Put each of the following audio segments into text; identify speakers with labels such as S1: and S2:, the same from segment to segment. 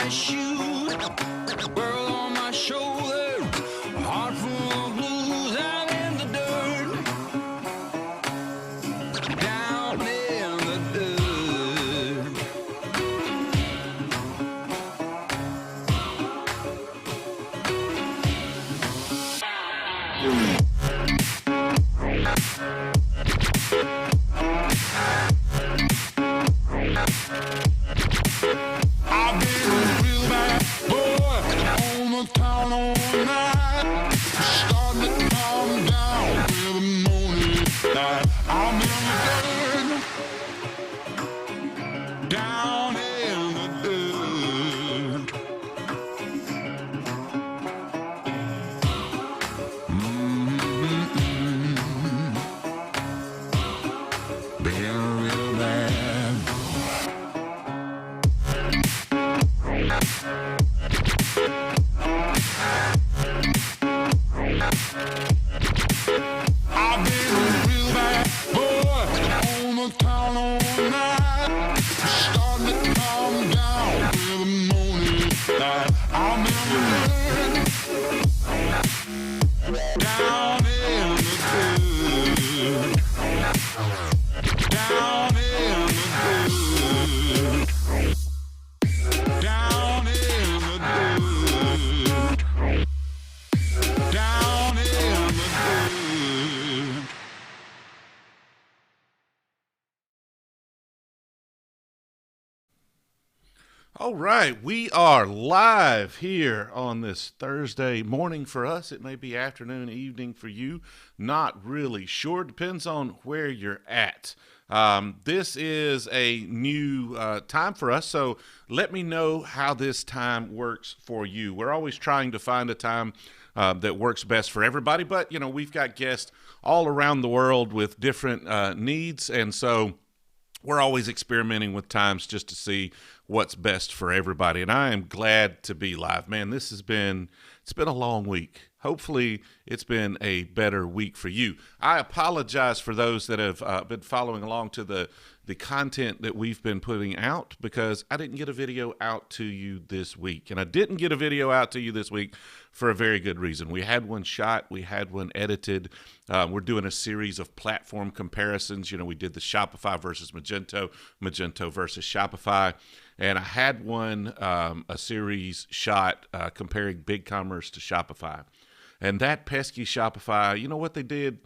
S1: my shoes, world on my shoulders, a heart full of blues out in the dirt, down in the dirt. I've been a real bad boy on the town all night, starting to calm down with the morning light. I'm in the dirt, down in the dirt. Been real bad. I've been a real bad boy on the town all night, starting to calm down with the morning light. I'm in the dirt, down in the dirt, down in the dirt, down in the dirt, down in the dirt.
S2: All right, we are live here on this Thursday morning for us. It may be afternoon, evening for you. Not really sure. Depends on where you're at. This is a new time for us, so let me know how this time works for you. We're always trying to find a time that works best for everybody, but, you know, we've got guests all around the world with different needs, and so we're always experimenting with times just to see what's best for everybody. And I am glad to be live. Man, it's been a long week. Hopefully it's been a better week for you. I apologize for those that have been following along to the content that we've been putting out, because I didn't get a video out to you this week. And I didn't get a video out to you this week for a very good reason. We had one shot. We had one edited. We're doing a series of platform comparisons. You know, we did the Shopify versus Magento, Magento versus Shopify. And I had one, a series shot comparing BigCommerce to Shopify. And that pesky Shopify, you know what they did?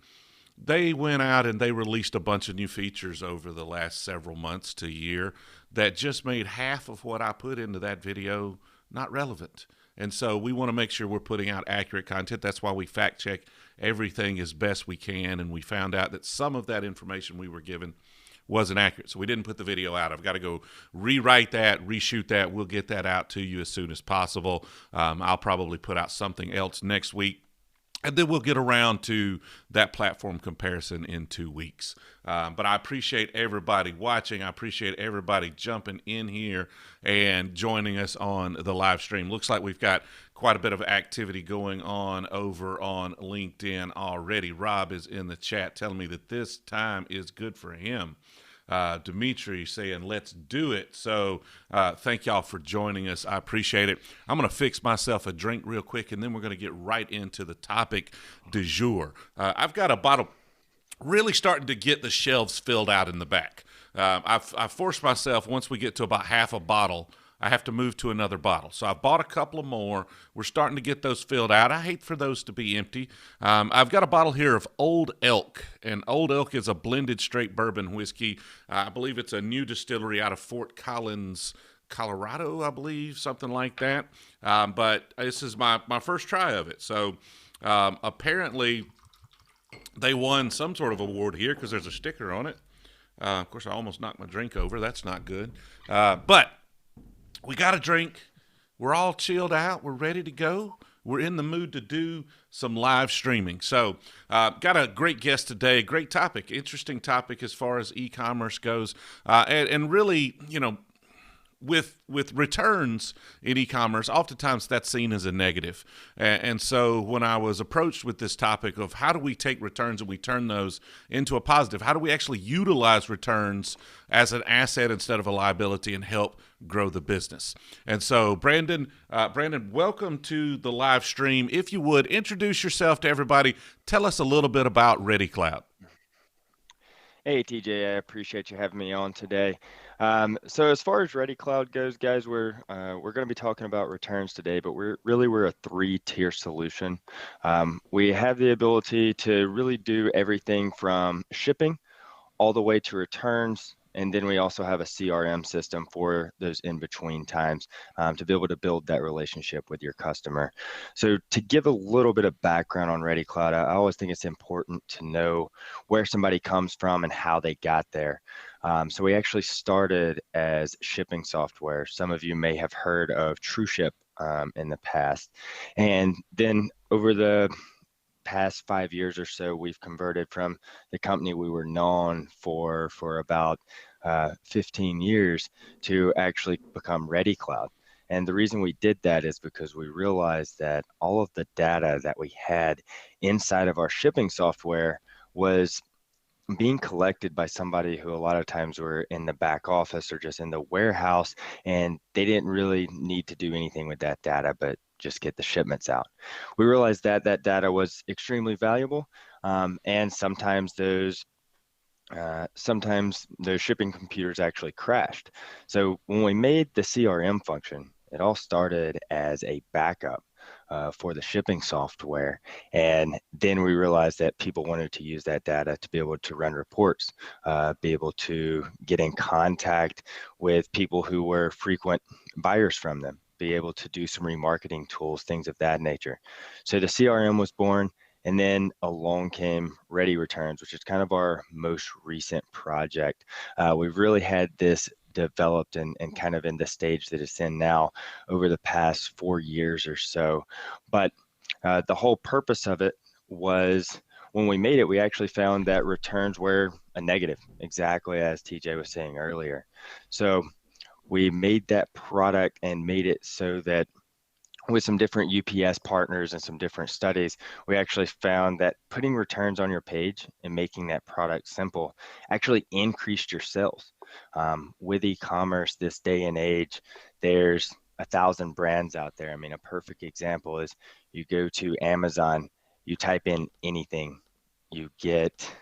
S2: They went out and they released a bunch of new features over the last several months to a year that just made half of what I put into that video not relevant. And so we want to make sure we're putting out accurate content. That's why we fact check everything as best we can. And we found out that some of that information we were given wasn't accurate. So we didn't put the video out. I've got to go rewrite that, reshoot that. We'll get that out to you as soon as possible. I'll probably put out something else next week. And then we'll get around to that platform comparison in 2 weeks. But I appreciate everybody watching. I appreciate everybody jumping in here and joining us on the live stream. Looks like we've got quite a bit of activity going on over on LinkedIn already. Rob is in the chat telling me that this time is good for him. Dimitri saying, let's do it. So thank y'all for joining us. I appreciate it. I'm going to fix myself a drink real quick, and then we're going to get right into the topic du jour. I've got a bottle really starting to get the shelves filled out in the back. I've forced myself, once we get to about half a bottle, I have to move to another bottle. So I bought a couple of more. We're starting to get those filled out. I hate for those to be empty. I've got a bottle here of Old Elk, and Old Elk is a blended straight bourbon whiskey. I believe it's a new distillery out of Fort Collins, Colorado, I believe, something like that. But this is my first try of it. So apparently they won some sort of award here because there's a sticker on it. Of course, I almost knocked my drink over. That's not good. But we got a drink. We're all chilled out. We're ready to go. We're in the mood to do some live streaming. So got a great guest today, great topic, interesting topic as far as e-commerce goes. And really, you know, with returns in e-commerce, oftentimes that's seen as a negative. And so when I was approached with this topic of how do we take returns and we turn those into a positive, how do we actually utilize returns as an asset instead of a liability and help grow the business? And so Brandon, welcome to the live stream. If you would introduce yourself to everybody, tell us a little bit about ReadyCloud.
S3: Hey TJ, I appreciate you having me on today. So as far as ReadyCloud goes, guys, we're going to be talking about returns today, but we're a three-tier solution. We have the ability to really do everything from shipping all the way to returns. And then we also have a CRM system for those in-between times to be able to build that relationship with your customer. So to give a little bit of background on ReadyCloud, I always think it's important to know where somebody comes from and how they got there. So we actually started as shipping software. Some of you may have heard of TrueShip in the past. And then over the past 5 years or so, we've converted from the company we were known for about 15 years to actually become ReadyCloud. And the reason we did that is because we realized that all of the data that we had inside of our shipping software was being collected by somebody who a lot of times were in the back office or just in the warehouse, and they didn't really need to do anything with that data but just get the shipments out. We realized that that data was extremely valuable, and sometimes those shipping computers actually crashed. So when we made the CRM function, it all started as a backup for the shipping software. And then we realized that people wanted to use that data to be able to run reports, be able to get in contact with people who were frequent buyers from them, be able to do some remarketing tools, things of that nature. So the CRM was born. And then along came Ready Returns, which is kind of our most recent project. We've really had this developed and kind of in the stage that it's in now over the past 4 years or so. But the whole purpose of it was when we made it, we actually found that returns were a negative, exactly as TJ was saying earlier. So we made that product and made it so that with some different UPS partners and some different studies, we actually found that putting returns on your page and making that product simple actually increased your sales. With e-commerce this day and age, there's 1,000 brands out there. I mean, a perfect example is you go to Amazon, you type in anything, you get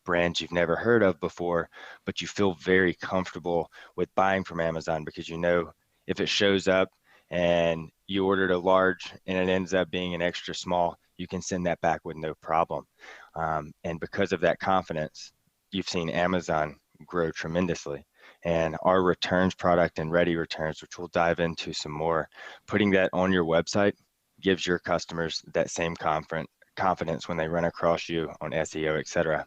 S3: brands you've never heard of before, but you feel very comfortable with buying from Amazon because you know if it shows up and you ordered a large and it ends up being an extra small, you can send that back with no problem. And because of that confidence, you've seen Amazon grow tremendously. And our returns product and Ready Returns, which we'll dive into some more, putting that on your website gives your customers that same confidence when they run across you on SEO, etc.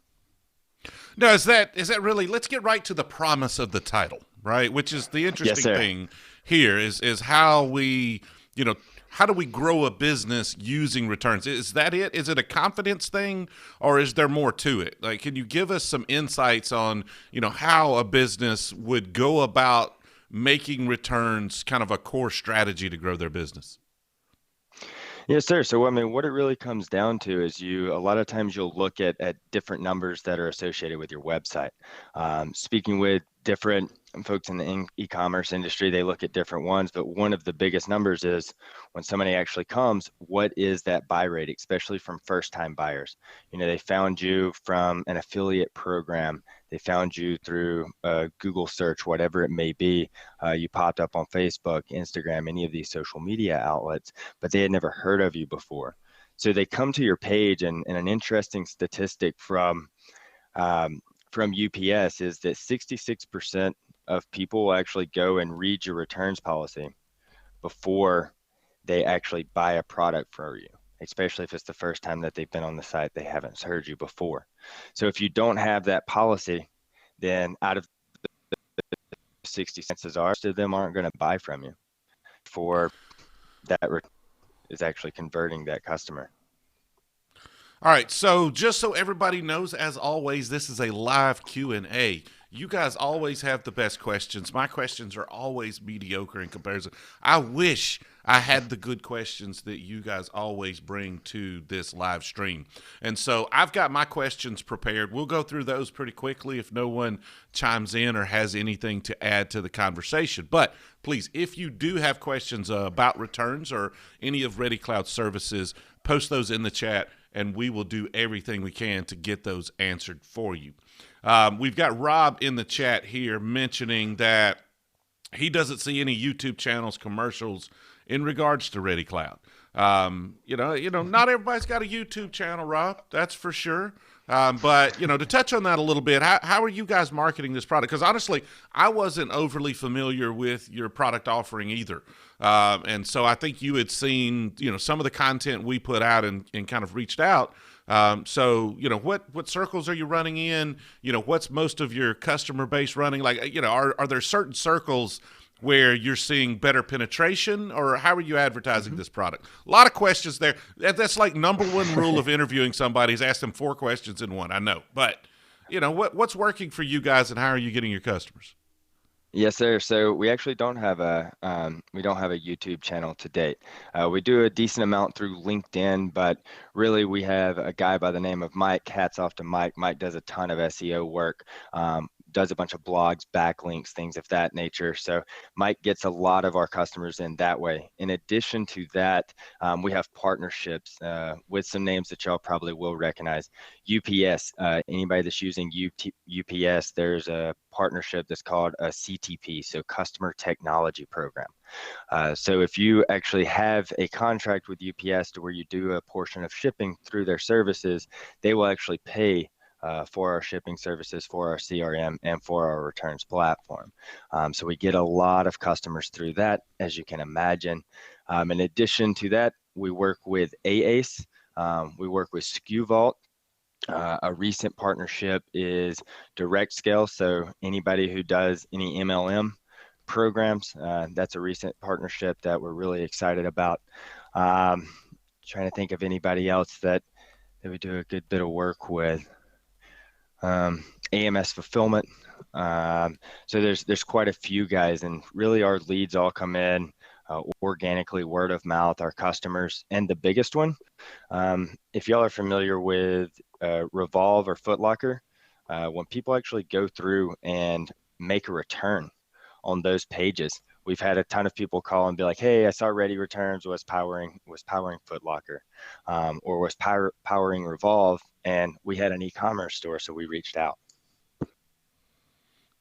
S2: Now, is that really? Let's get right to the promise of the title, right? Which is the interesting thing here is how we, how do we grow a business using returns? Is that it? Is it a confidence thing, or is there more to it? Like, can you give us some insights on, how a business would go about making returns kind of a core strategy to grow their business?
S3: Yes, sir. So, I mean, what it really comes down to is a lot of times you'll look at different numbers that are associated with your website. Speaking with different folks in the e-commerce industry, they look at different ones, but one of the biggest numbers is when somebody actually comes, what is that buy rate, especially from first-time buyers? They found you from an affiliate program. They found you through a Google search, whatever it may be. You popped up on Facebook, Instagram, any of these social media outlets, but they had never heard of you before. So they come to your page, and an interesting statistic from UPS is that 66% of people will actually go and read your returns policy before they actually buy a product from you, especially if it's the first time that they've been on the site, they haven't heard you before. So if you don't have that policy, then out of the 60 chances are, most of them aren't going to buy from you for that is actually converting that customer.
S2: All right, so just so everybody knows, as always, this is a live Q&A. You guys always have the best questions. My questions are always mediocre in comparison. I wish I had the good questions that you guys always bring to this live stream. And so I've got my questions prepared. We'll go through those pretty quickly if no one chimes in or has anything to add to the conversation. But please, if you do have questions about returns or any of ReadyCloud services, post those in the chat, and we will do everything we can to get those answered for you. We've got Rob in the chat here mentioning that he doesn't see any YouTube channels commercials in regards to ReadyCloud. Not everybody's got a YouTube channel, Rob. That's for sure. But to touch on that a little bit, how are you guys marketing this product? Because honestly, I wasn't overly familiar with your product offering either. And so I think you had seen, some of the content we put out and kind of reached out. So what circles are you running in? What's most of your customer base running? Like, are there certain circles where you're seeing better penetration, or how are you advertising this product? A lot of questions there. That's like number one rule of interviewing somebody is ask them 4 questions in one. I know, but what's working for you guys, and how are you getting your customers?
S3: Yes, sir. So we actually don't have a YouTube channel to date. We do a decent amount through LinkedIn, but really we have a guy by the name of Mike. Hats off to Mike. Mike does a ton of SEO work. Does a bunch of blogs, backlinks, things of that nature. So Mike gets a lot of our customers in that way. In addition to that, we have partnerships with some names that y'all probably will recognize. UPS, anybody that's using UPS, there's a partnership that's called a CTP, so Customer Technology Program. So if you actually have a contract with UPS to where you do a portion of shipping through their services, they will actually pay for our shipping services, for our CRM, and for our returns platform. So we get a lot of customers through that, as you can imagine. In addition to that, we work with AACE, we work with SKU Vault. A recent partnership is Direct Scale. So anybody who does any MLM programs, that's a recent partnership that we're really excited about. Trying to think of anybody else that we do a good bit of work with. AMS fulfillment. So there's quite a few guys, and really our leads all come in organically, word of mouth, our customers. And the biggest one, if y'all are familiar with Revolve or Foot Locker, when people actually go through and make a return on those pages, we've had a ton of people call and be like, hey, I saw Ready Returns was powering Foot Locker, or was powering Revolve, and we had an e-commerce store, so we reached out.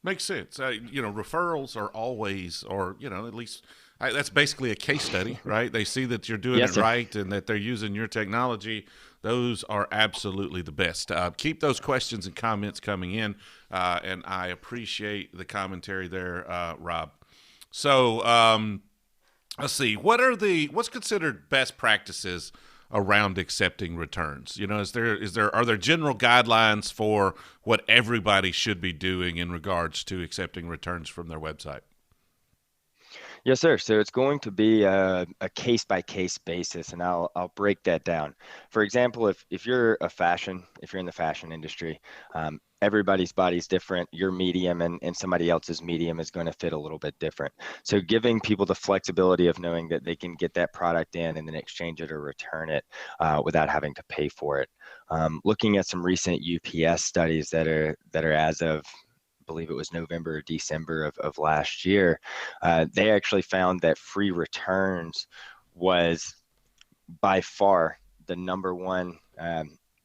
S2: Makes sense. Referrals are always, or at least that's basically a case study, right? They see that you're doing it right and that they're using your technology. Those are absolutely the best. Keep those questions and comments coming in, and I appreciate the commentary there, Rob. So let's see. What's considered best practices around accepting returns? Are there general guidelines for what everybody should be doing in regards to accepting returns from their website?
S3: Yes, sir. So it's going to be a case-by-case basis, and I'll break that down. For example, if you're in the fashion industry, everybody's body's different. Your medium and somebody else's medium is going to fit a little bit different. So giving people the flexibility of knowing that they can get that product in and then exchange it or return it without having to pay for it. Looking at some recent UPS studies that are as of, I believe it was November or December of last year, they actually found that free returns was by far the number one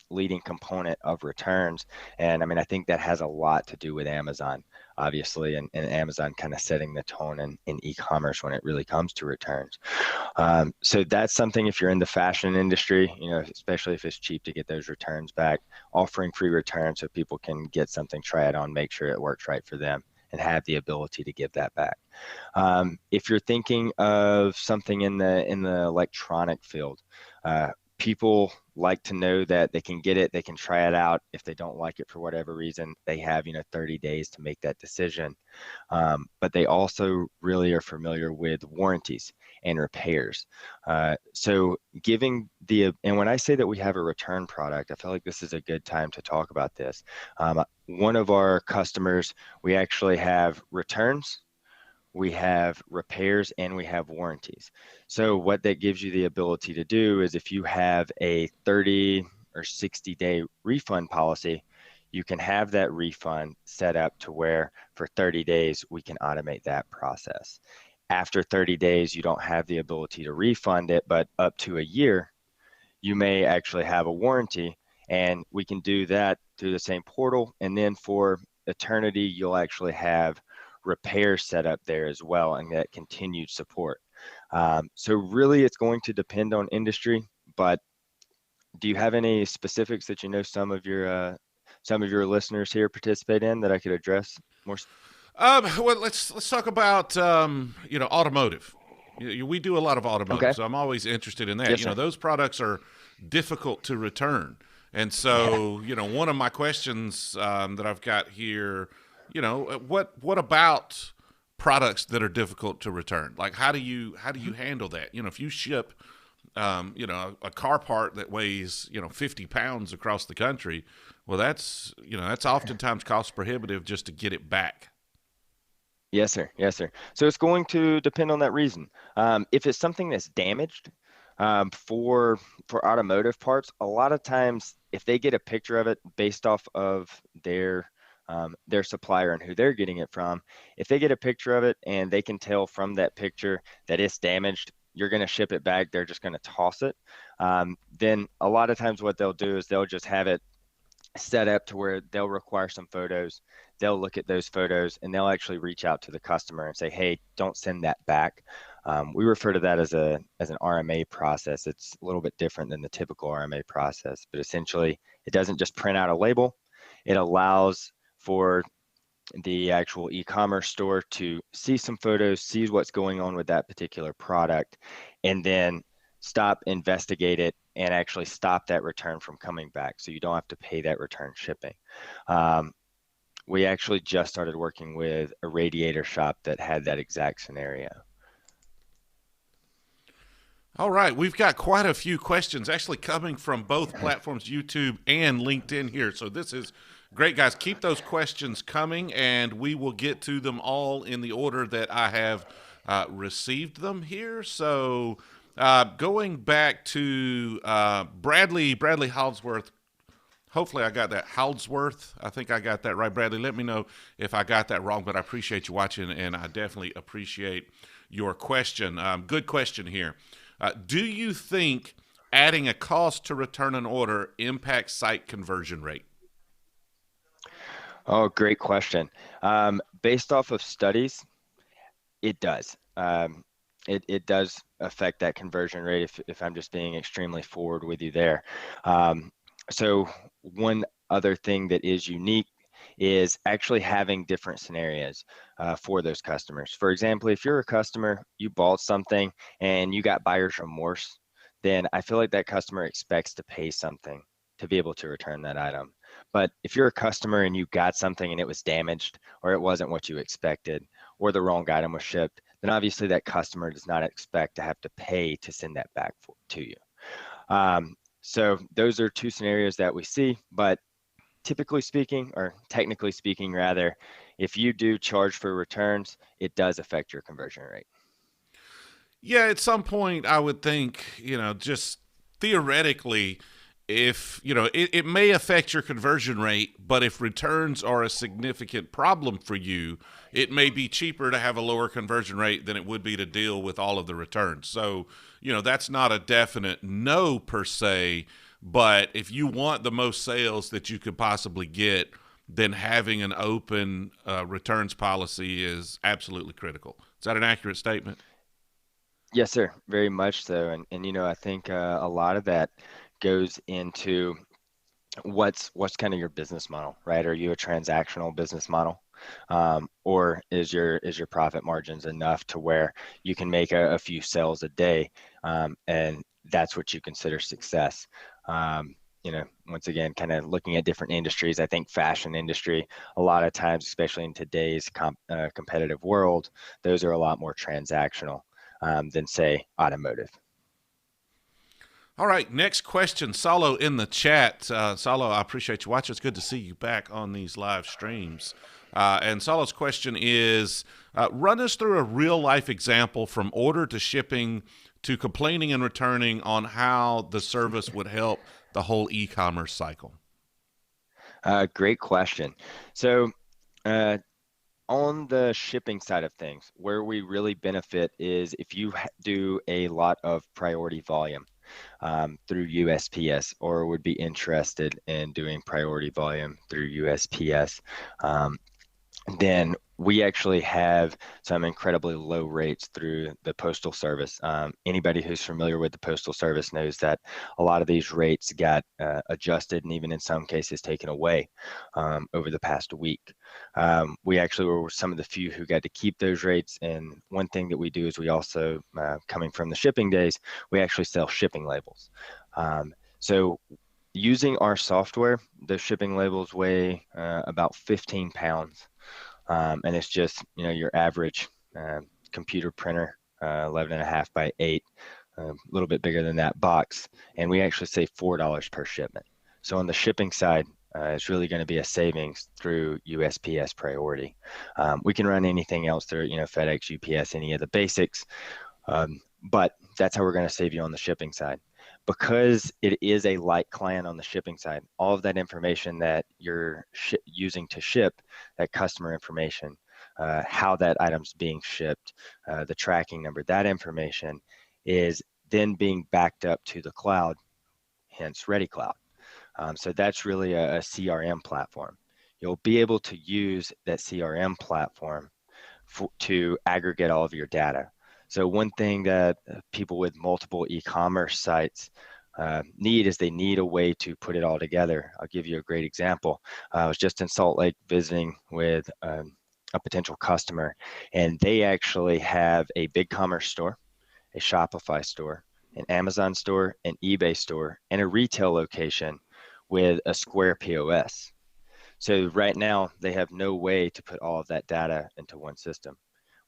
S3: leading component of returns. And I mean, I think that has a lot to do with Amazon, obviously, and Amazon kind of setting the tone in e-commerce when it really comes to returns. So that's something, if you're in the fashion industry, especially if it's cheap to get those returns back, offering free returns so people can get something, try it on, make sure it works right for them, and have the ability to give that back. If you're thinking of something in the electronic field, people like to know that they can get it, they can try it out. If they don't like it for whatever reason, they have 30 days to make that decision. But they also really are familiar with warranties and repairs. So and when I say that we have a return product, I feel like this is a good time to talk about this. One of our customers, we actually have returns, we have repairs, and we have warranties. So what that gives you the ability to do is if you have a 30 or 60-day refund policy, you can have that refund set up to where for 30 days we can automate that process. After 30 days, you don't have the ability to refund it, but up to a year, you may actually have a warranty, and we can do that through the same portal. And then for eternity, you'll actually have repair set up there as well, and that continued support. So really, it's going to depend on industry. But do you have any specifics that some of your listeners here participate in that I could address more?
S2: Well, let's talk about automotive. We do a lot of automotive,
S3: Okay.
S2: so I'm always interested in that.
S3: Yes, sir.
S2: Those products are difficult to return, and
S3: Yeah.
S2: so one of my questions that I've got here, what about products that are difficult to return? Like how do you handle that? If you ship a car part that weighs 50 pounds across the country, well, that's oftentimes cost prohibitive just to get it back.
S3: Yes, sir. Yes, sir. So it's going to depend on that reason. If it's something that's damaged, for automotive parts, a lot of times if they get a picture of it based off of their supplier and who they're getting it from, if they get a picture of it and they can tell from that picture that it's damaged, you're going to ship it back. They're just going to toss it. Then a lot of times what they'll do is they'll just have it set up to where they'll require some photos. They'll look at those photos and they'll actually reach out to the customer and say, "Hey, don't send that back." We refer to that as an RMA process. It's a little bit different than the typical RMA process, but essentially it doesn't just print out a label. It allows for the actual e-commerce store to see some photos, see what's going on with that particular product, and then stop, investigate it, and actually stop that return from coming back, so you don't have to pay that return shipping. We actually just started working with a radiator shop that had that exact scenario.
S2: All right, we've got quite a few questions actually coming from both platforms, YouTube and LinkedIn here. So this is great, guys. Keep those questions coming, and we will get to them all in the order that I have received them here. So going back to Bradley Holdsworth. Hopefully I got that. Holdsworth. I think I got that right. Bradley, let me know if I got that wrong, but I appreciate you watching, and I definitely appreciate your question. Good question here. Do you think adding a cost to return an order impacts site conversion rate?
S3: Oh, great question. Based off of studies, it does. It does affect that conversion rate if I'm just being extremely forward with you there. So one other thing that is unique is actually having different scenarios for those customers. For example, if you're a customer, you bought something and you got buyer's remorse, then I feel like that customer expects to pay something to be able to return that item. But if you're a customer and you got something and it was damaged, or it wasn't what you expected, or the wrong item was shipped, then obviously that customer does not expect to have to pay to send that back to you. So those are two scenarios that we see, but typically speaking, or technically speaking rather, if you do charge for returns, it does affect your conversion rate.
S2: Yeah, at some point I would think, just theoretically, if, it may affect your conversion rate, but if returns are a significant problem for you, it may be cheaper to have a lower conversion rate than it would be to deal with all of the returns. So, that's not a definite no per se, but if you want the most sales that you could possibly get, then having an open returns policy is absolutely critical. Is that an accurate statement?
S3: Yes, sir, very much so. And I think a lot of that goes into what's kind of your business model, right? Are you a transactional business model? Or is your profit margins enough to where you can make a few sales a day, and that's what you consider success? Once again, kind of looking at different industries, I think fashion industry, a lot of times, especially in today's competitive world, those are a lot more transactional than, say, automotive.
S2: All right, next question. Salo in the chat. Salo, I appreciate you watching. It's good to see you back on these live streams. And Salo's question is, run us through a real-life example from order to shipping to complaining and returning on how the service would help the whole e-commerce cycle.
S3: Great question. So on the shipping side of things, where we really benefit is if you do a lot of priority volume through USPS, or would be interested in doing priority volume through USPS, then we actually have some incredibly low rates through the Postal Service. Anybody who's familiar with the Postal Service knows that a lot of these rates got adjusted and even in some cases taken away over the past week. We actually were some of the few who got to keep those rates. And one thing that we do is we also, coming from the shipping days, we actually sell shipping labels. So using our software, the shipping labels weigh about 15 pounds. And it's just, your average computer printer, 11.5 by 8, a little bit bigger than that box. And we actually save $4 per shipment. So on the shipping side, it's really going to be a savings through USPS priority. We can run anything else through, FedEx, UPS, any of the basics. But that's how we're going to save you on the shipping side. Because it is a light client on the shipping side, all of that information that you're using to ship, that customer information, how that item's being shipped, the tracking number, that information is then being backed up to the cloud, hence ReadyCloud. So that's really a CRM platform. You'll be able to use that CRM platform to aggregate all of your data. So one thing that people with multiple e-commerce sites need is they need a way to put it all together. I'll give you a great example. I was just in Salt Lake visiting with a potential customer, and they actually have a BigCommerce store, a Shopify store, an Amazon store, an eBay store, and a retail location with a Square POS. So right now, they have no way to put all of that data into one system.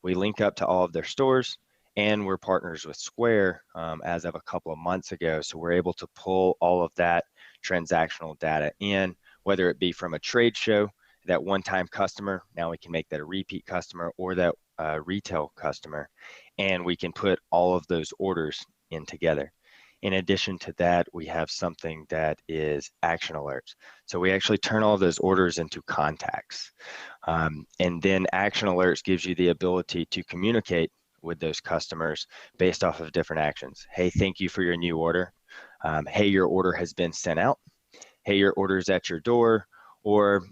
S3: We link up to all of their stores, and we're partners with Square as of a couple of months ago. So we're able to pull all of that transactional data in, whether it be from a trade show, that one-time customer, now we can make that a repeat customer, or that retail customer, and we can put all of those orders in together. In addition to that, we have something that is action alerts. So we actually turn all of those orders into contacts. And then action alerts gives you the ability to communicate with those customers based off of different actions. Hey, thank you for your new order. Hey, your order has been sent out. Hey, your order's at your door, or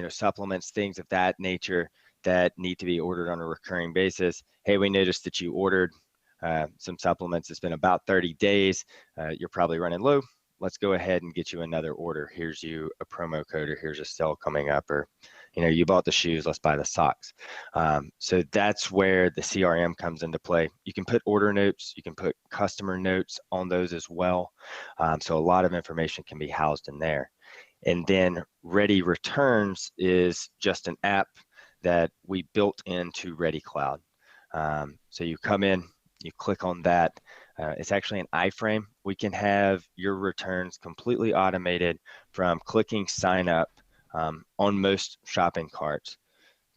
S3: supplements, things of that nature that need to be ordered on a recurring basis. Hey, we noticed that you ordered some supplements. It's been about 30 days. You're probably running low. Let's go ahead and get you another order. Here's you a promo code, or here's a sale coming up, or you bought the shoes, let's buy the socks. So that's where the CRM comes into play. You can put order notes, you can put customer notes on those as well. So a lot of information can be housed in there. And then Ready Returns is just an app that we built into ReadyCloud. So you come in, you click on that. It's actually an iframe. We can have your returns completely automated from clicking sign up on most shopping carts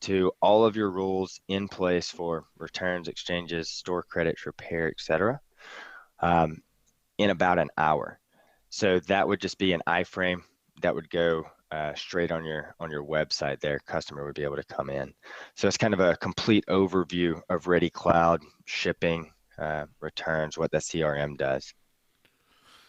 S3: to all of your rules in place for returns, exchanges, store credits, repair, etc. In about an hour. So that would just be an iframe that would go straight on your website there. Customer would be able to come in. So it's kind of a complete overview of ReadyCloud, shipping, returns, what the CRM does.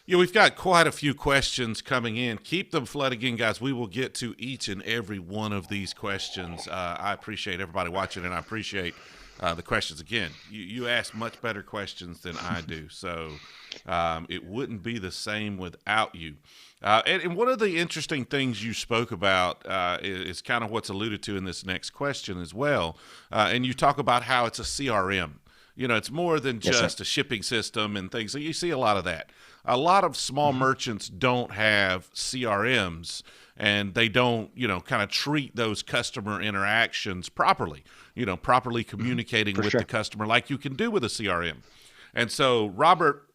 S2: Yeah, we've got quite a few questions coming in. Keep them flooding in, guys. We will get to each and every one of these questions. I appreciate everybody watching, and I appreciate the questions. Again, you ask much better questions than I do, so it wouldn't be the same without you. And one of the interesting things you spoke about is kind of what's alluded to in this next question as well. And you talk about how it's a CRM. It's more than
S3: Yes, sir.
S2: just a shipping system and things. So you see a lot of that. A lot of small merchants don't have CRMs, and they don't, kind of treat those customer interactions properly, properly communicating
S3: For
S2: with
S3: sure.
S2: the customer like you can do with a CRM. And so Robert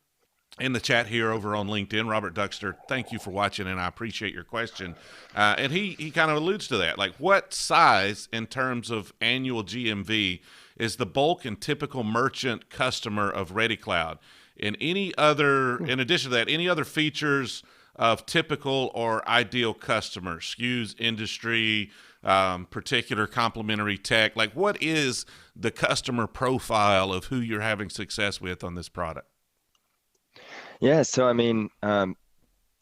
S2: in the chat here over on LinkedIn, Robert Duxter, thank you for watching, and I appreciate your question. And he kind of alludes to that. Like, what size in terms of annual GMV is the bulk and typical merchant customer of ReadyCloud? And in addition to that, any other features of typical or ideal customer, SKUs, industry, particular complementary tech? Like, what is the customer profile of who you're having success with on this product?
S3: Yeah. So I mean,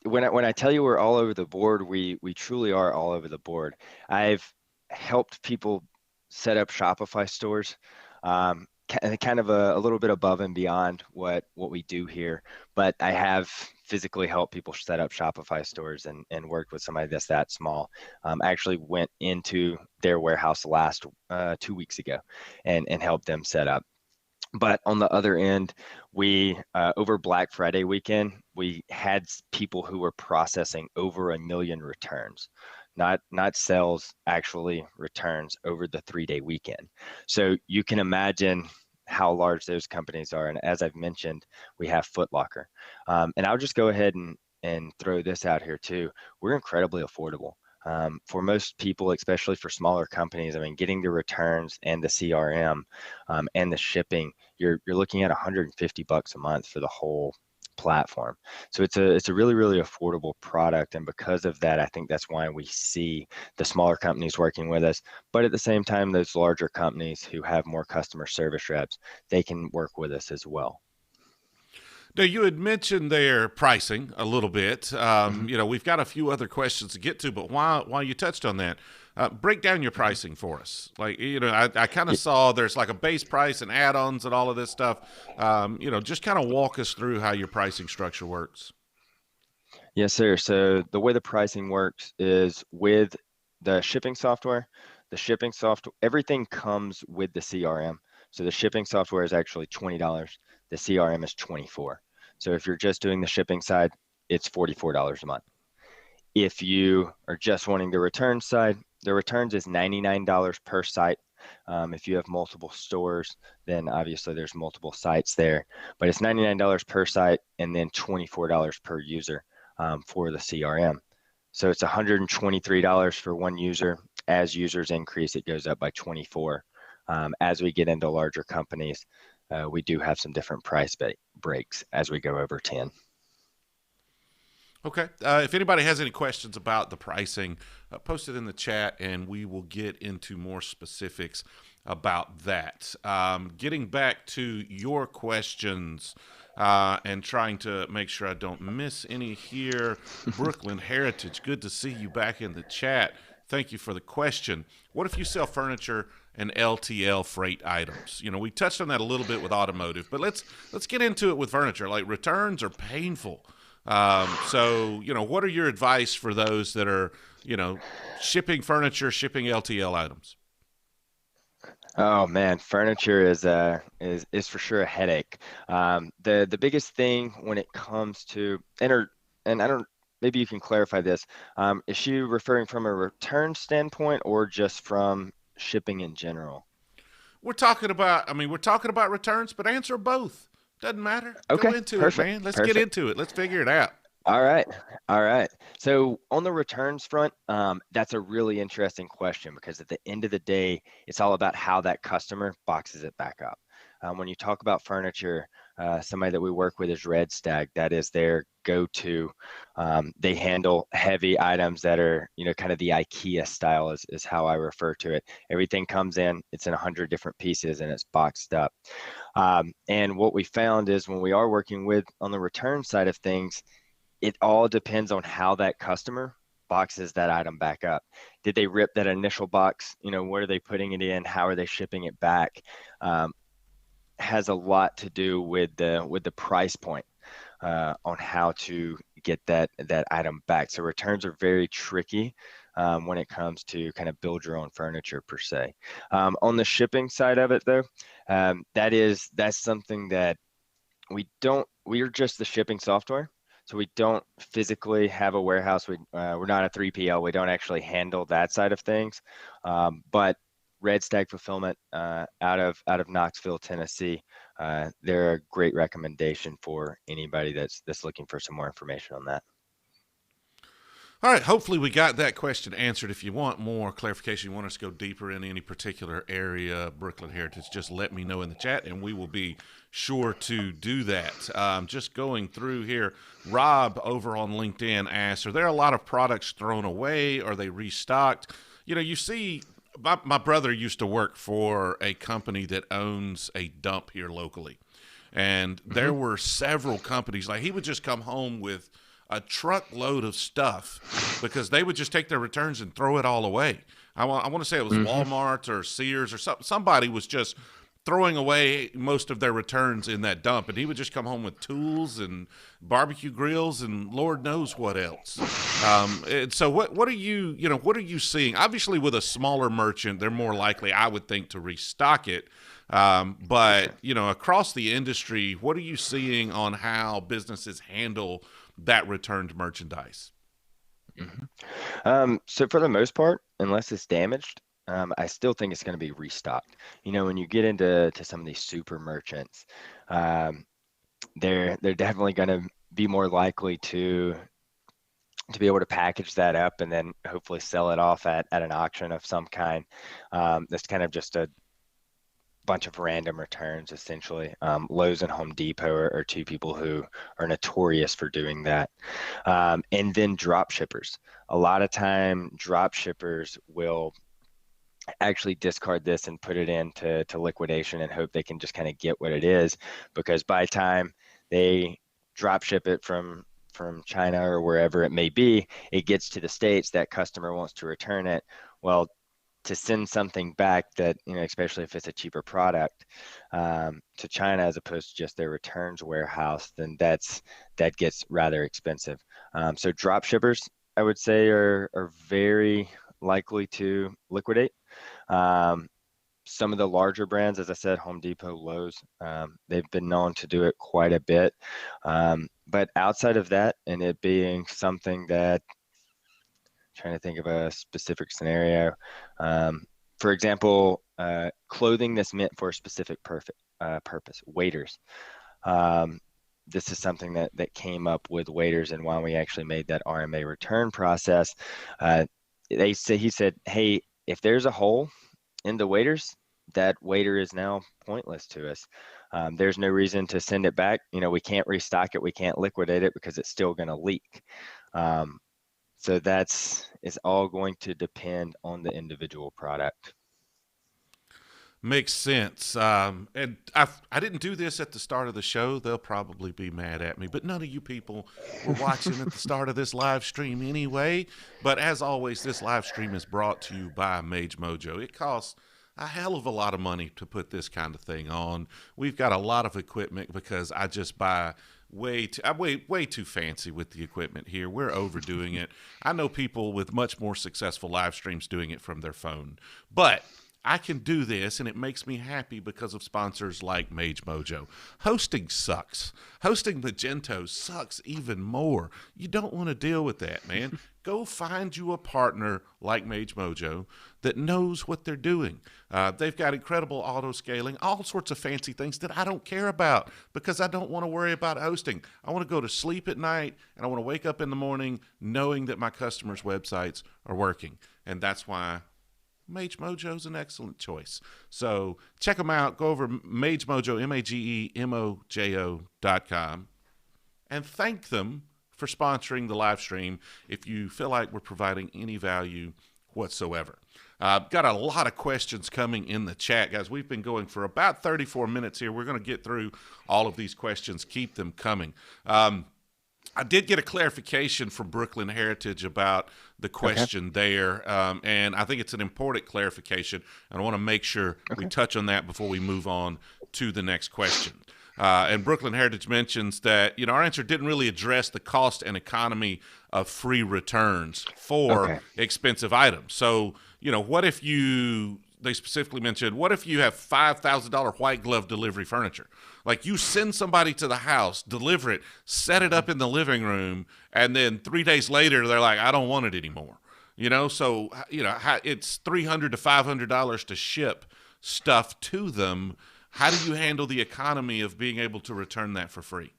S3: when I tell you we're all over the board, we truly are all over the board. I've helped people set up Shopify stores, kind of a little bit above and beyond what we do here. But I have physically helped people set up Shopify stores and worked with somebody that's that small. I actually went into their warehouse last 2 weeks ago and helped them set up. But on the other end, we over Black Friday weekend, we had people who were processing over 1 million returns, not sales, actually returns over the 3-day weekend. So you can imagine how large those companies are. And as I've mentioned, we have Foot Locker. And I'll just go ahead and throw this out here too. We're incredibly affordable. For most people, especially for smaller companies, I mean, getting the returns and the CRM and the shipping, you're looking at $150 a month for the whole platform. So it's a really, really affordable product. And because of that, I think that's why we see the smaller companies working with us. But at the same time, those larger companies who have more customer service reps, they can work with us as well.
S2: Now, you had mentioned their pricing a little bit.
S3: Mhm.
S2: We've got a few other questions to get to, but while you touched on that, break down your pricing for us. Like, I kind of saw there's like a base price and add-ons and all of this stuff. Just kind of walk us through how your pricing structure works.
S3: Yes, sir. So the way the pricing works is with the shipping software. Everything comes with the CRM. So the shipping software is actually $20. The CRM is $24. So if you're just doing the shipping side, it's $44 a month. If you are just wanting the return side, the returns is $99 per site. If you have multiple stores, then obviously there's multiple sites there, but it's $99 per site and then $24 per user for the CRM. So it's $123 for one user. As users increase, it goes up by 24. As we get into larger companies, we do have some different price breaks as we go over 10.
S2: Okay. If anybody has any questions about the pricing, post it in the chat, and we will get into more specifics about that. Getting back to your questions and trying to make sure I don't miss any here. Brooklyn Heritage, good to see you back in the chat. Thank you for the question. What if you sell furniture and LTL freight items? We touched on that a little bit with automotive, but let's get into it with furniture. Like, returns are painful. So, what are your advice for those that are, shipping furniture, shipping LTL items?
S3: Oh man, furniture is for sure a headache. The biggest thing when it comes to and I don't, maybe you can clarify this. Is she referring from a return standpoint or just from shipping in general?
S2: We're talking about returns, but answer both. Doesn't matter. Go
S3: Okay,
S2: into it,
S3: perfect,
S2: man. Let's get
S3: perfect.
S2: into it. Let's figure it out.
S3: All right. All right. So on the returns front, that's a really interesting question because at the end of the day, it's all about how that customer boxes it back up. When you talk about furniture, somebody that we work with is Red Stag. That is their go-to. They handle heavy items that are, kind of the IKEA style is how I refer to it. Everything comes in, it's in 100 different pieces and it's boxed up. And what we found is when we are working with on the return side of things, it all depends on how that customer boxes that item back up? Did they rip that initial box? What are they putting it in? How are they shipping it back? Has a lot to do with the price point on how to get that item back. So returns are very tricky when it comes to kind of build your own furniture per se. On the shipping side of it, though, that's something that we're just the shipping software. So we don't physically have a warehouse. We're not a 3PL. We don't actually handle that side of things. But Red Stag Fulfillment out of Knoxville, Tennessee, they're a great recommendation for anybody that's looking for some more information on that.
S2: All right, hopefully we got that question answered. If you want more clarification, you want us to go deeper in any particular area, Brooklyn Heritage, just let me know in the chat, and we will be sure to do that. Just going through here, Rob over on LinkedIn asks, are there a lot of products thrown away? Are they restocked? You see, my brother used to work for a company that owns a dump here locally, and there were several companies. Like, he would just come home with a truckload of stuff because they would just take their returns and throw it all away. I want to say it was Walmart or Sears or somebody was just throwing away most of their returns in that dump, and he would just come home with tools and barbecue grills and Lord knows what else. And so what are you seeing? Obviously, with a smaller merchant, they're more likely, I would think, to restock it. But across the industry, what are you seeing on how businesses handle that returned merchandise?
S3: So for the most part, unless it's damaged, I still think it's going to be restocked. When you get into some of these super merchants, they're definitely going to be more likely to be able to package that up and then hopefully sell it off at an auction of some kind. That's kind of just a bunch of random returns, essentially. Lowe's and Home Depot are two people who are notorious for doing that. And then drop shippers. A lot of time, drop shippers will actually discard this and put it into liquidation and hope they can just kind of get what it is, because by the time they drop ship it from China or wherever it may be, it gets to the States, that customer wants to return it. Well, to send something back that, especially if it's a cheaper product, to China as opposed to just their returns warehouse, then that gets rather expensive. So drop shippers, I would say, are very likely to liquidate. Some of the larger brands, as I said, Home Depot, Lowe's, they've been known to do it quite a bit. But outside of that, and it being something that, trying to think of a specific scenario. For example, clothing that's meant for a specific purpose, waders. This is something that came up with waders, and why we actually made that RMA return process. He said, hey, if there's a hole in the waders, that wader is now pointless to us. There's no reason to send it back. We can't restock it. We can't liquidate it because it's still going to leak. So it's all going to depend on the individual product.
S2: Makes sense. And I didn't do this at the start of the show. They'll probably be mad at me, but none of you people were watching at the start of this live stream anyway. But as always, this live stream is brought to you by Mage Mojo. It costs a hell of a lot of money to put this kind of thing on. We've got a lot of equipment because I just buy way too fancy with the equipment here. We're overdoing it. I know people with much more successful live streams doing it from their phone, but I can do this, and it makes me happy because of sponsors like Mage Mojo. Hosting sucks. Hosting Magento sucks even more. You don't want to deal with that, man. Go find you a partner like Mage Mojo that knows what they're doing. They've got incredible auto scaling, all sorts of fancy things that I don't care about because I don't want to worry about hosting. I want to go to sleep at night, and I want to wake up in the morning knowing that my customers' websites are working. And that's why Mage Mojo is an excellent choice. So check them out. Go over Mage Mojo, MageMojo.com, and thank them for sponsoring the live stream if you feel like we're providing any value whatsoever. Got a lot of questions coming in the chat, guys. We've been going for about 34 minutes here. We're going to get through all of these questions. Keep them coming. I did get a clarification from Brooklyn Heritage about the
S3: Okay.
S2: question there, and I think it's an important clarification, and I want to make sure we
S3: Okay.
S2: touch on that before we move on to the next question. And Brooklyn Heritage mentions that our answer didn't really address the cost and economy of free returns for
S3: Okay.
S2: expensive items. So what if they specifically mentioned, what if you have $5,000 white glove delivery furniture? Like you send somebody to the house, deliver it, set it up in the living room, and then 3 days later they're like, I don't want it anymore. So it's $300 to $500 to ship stuff to them. How do you handle the economy of being able to return that for free?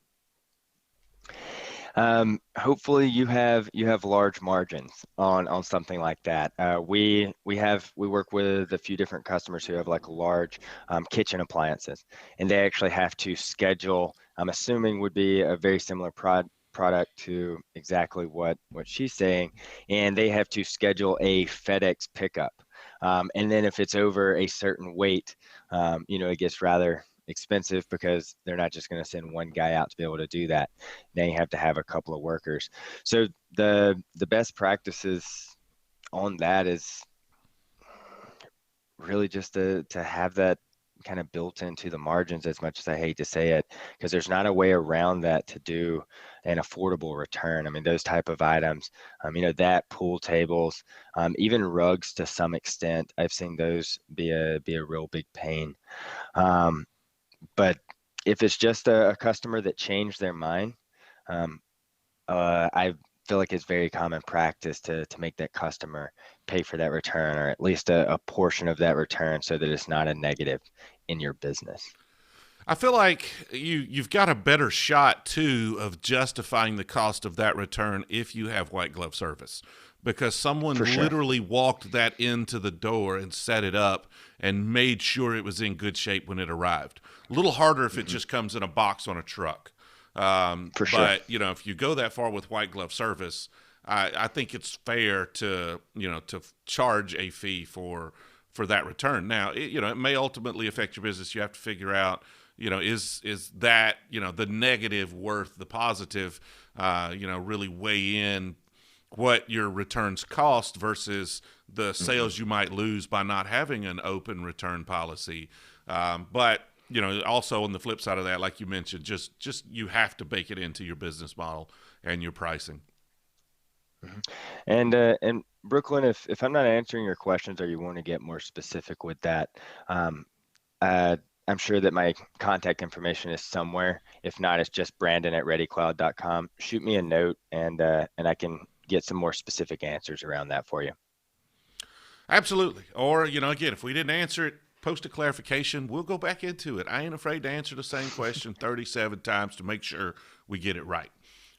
S3: Hopefully you have large margins on something like that. We work with a few different customers who have like large kitchen appliances, and they actually have to schedule. I'm assuming would be a very similar product to exactly what she's saying, and they have to schedule a FedEx pickup. And then if it's over a certain weight, it gets rather expensive because they're not just going to send one guy out to be able to do that. Now you have to have a couple of workers. So the best practices on that is really just to have that kind of built into the margins, as much as I hate to say it, because there's not a way around that to do an affordable return. I mean, those type of items, that pool tables, even rugs to some extent, I've seen those be a real big pain. Um, but if it's just a customer that changed their mind, um, I feel like it's very common practice to make that customer pay for that return, or at least a portion of that return, so that it's not a negative in your business.
S2: I feel like you've got a better shot too of justifying the cost of that return if you have white glove service, because someone
S3: For sure.
S2: literally walked that into the door and set it up and made sure it was in good shape when it arrived. A little harder if it
S3: Hmm.
S2: just comes in a box on a truck.
S3: For sure.
S2: But if you go that far with white glove service, I think it's fair to charge a fee for that return. Now, it may ultimately affect your business. You have to figure out, is that the negative worth the positive? Really weigh in what your returns cost versus the
S3: Hmm.
S2: sales you might lose by not having an open return policy. But also on the flip side of that, like you mentioned, just you have to bake it into your business model and your pricing.
S3: Hmm. And Brooklyn, if I'm not answering your questions or you want to get more specific with that, um, uh, I'm sure that my contact information is somewhere. If not, it's just Brandon at ReadyCloud.com. Shoot me a note, and I can get some more specific answers around that for you.
S2: Absolutely. Or, again, if we didn't answer it, post a clarification. We'll go back into it. I ain't afraid to answer the same question 37 times to make sure we get it right.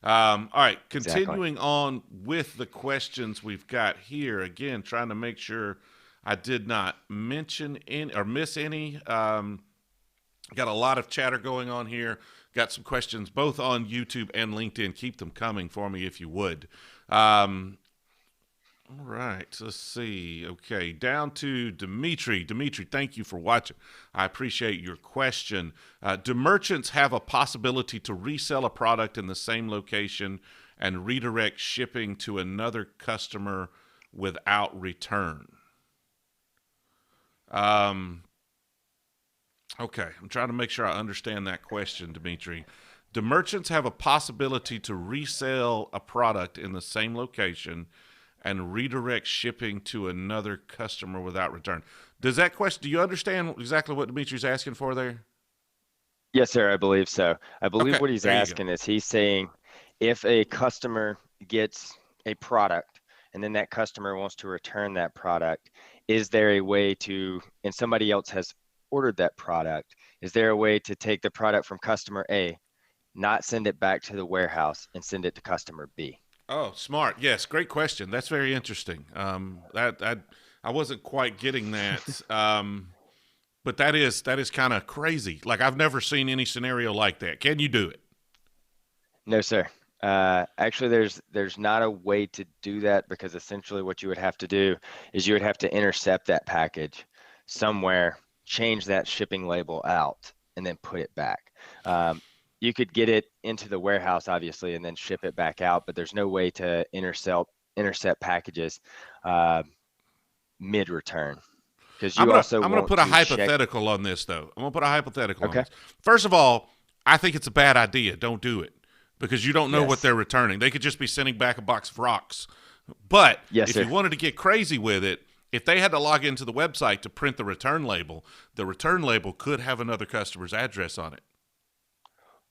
S2: All right.
S3: Exactly.
S2: Continuing on with the questions we've got here. Again, trying to make sure I did not mention any or miss any. Got a lot of chatter going on here. Got some questions both on YouTube and LinkedIn. Keep them coming for me if you would. All right, let's see. Okay, down to Dimitri. Dimitri, thank you for watching. I appreciate your question. Do merchants have a possibility to resell a product in the same location and redirect shipping to another customer without return? Um, okay, I'm trying to make sure I understand that question, Dimitri. Do merchants have a possibility to resell a product in the same location and redirect shipping to another customer without return? Does that question, do you understand exactly what Dimitri's asking for there?
S3: Yes, sir, I believe so. I believe
S2: Okay,
S3: what he's
S2: there you go.
S3: asking is he's saying if a customer gets a product and then that customer wants to return that product, is there a way to, and somebody else has ordered that product, is there a way to take the product from customer A, not send it back to the warehouse and send it to customer B?
S2: Oh, smart. Yes, great question. That's very interesting. That I wasn't quite getting that. But that is kind of crazy. Like I've never seen any scenario like that. Can you do it?
S3: No, sir. Actually, there's not a way to do that, because essentially what you would have to do is you would have to intercept that package somewhere, change that shipping label out, and then put it back. Um, you could get it into the warehouse, obviously, and then ship it back out, but there's no way to intercept packages mid-return, because
S2: I'm
S3: you
S2: gonna
S3: also
S2: I'm gonna
S3: want
S2: put a
S3: to check.
S2: hypothetical on this though. I'm gonna put a hypothetical on
S3: Okay.
S2: this. First of all, I think it's a bad idea. Don't do it because you don't know what
S3: Yes.
S2: they're returning. They could just be sending back a box of rocks. But
S3: Yes,
S2: if you
S3: sir.
S2: wanted to get crazy with it, if they had to log into the website to print the return label could have another customer's address on it.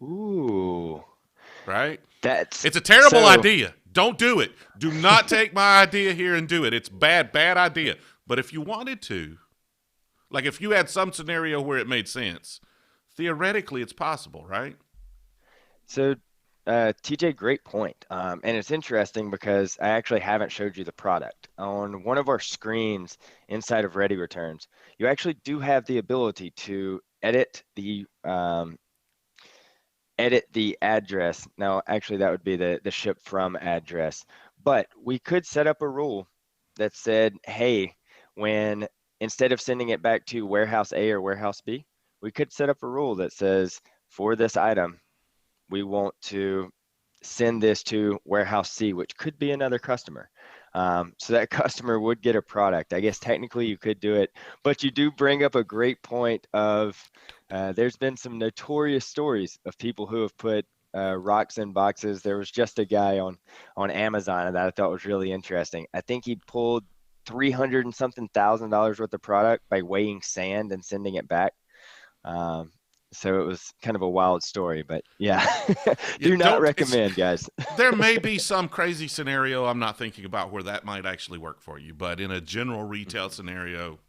S3: Ooh,
S2: Right?
S3: that's
S2: It's a terrible
S3: so.
S2: idea. Don't do it. Do not take my idea here and do it. It's bad idea. But if you wanted to, like if you had some scenario where it made sense, theoretically it's possible, right?
S3: So, TJ, great point. And it's interesting because I actually haven't showed you the product. On one of our screens inside of Ready Returns, you actually do have the ability to edit the address. Now, actually, that would be the ship from address. But we could set up a rule that said, hey, when instead of sending it back to warehouse A or warehouse B, we could set up a rule that says for this item, we want to send this to warehouse C, which could be another customer. So that customer would get a product. I guess technically you could do it, but you do bring up a great point of there's been some notorious stories of people who have put rocks in boxes. There was just a guy on Amazon that I thought was really interesting. I think he pulled 300 and something $1,000 worth of product by weighing sand and sending it back. Um, so it was kind of a wild story, but yeah,
S2: Yeah,
S3: do not
S2: don't it's
S3: recommend, guys.
S2: there may be some crazy scenario I'm not thinking about where that might actually work for you, but in a general retail scenario,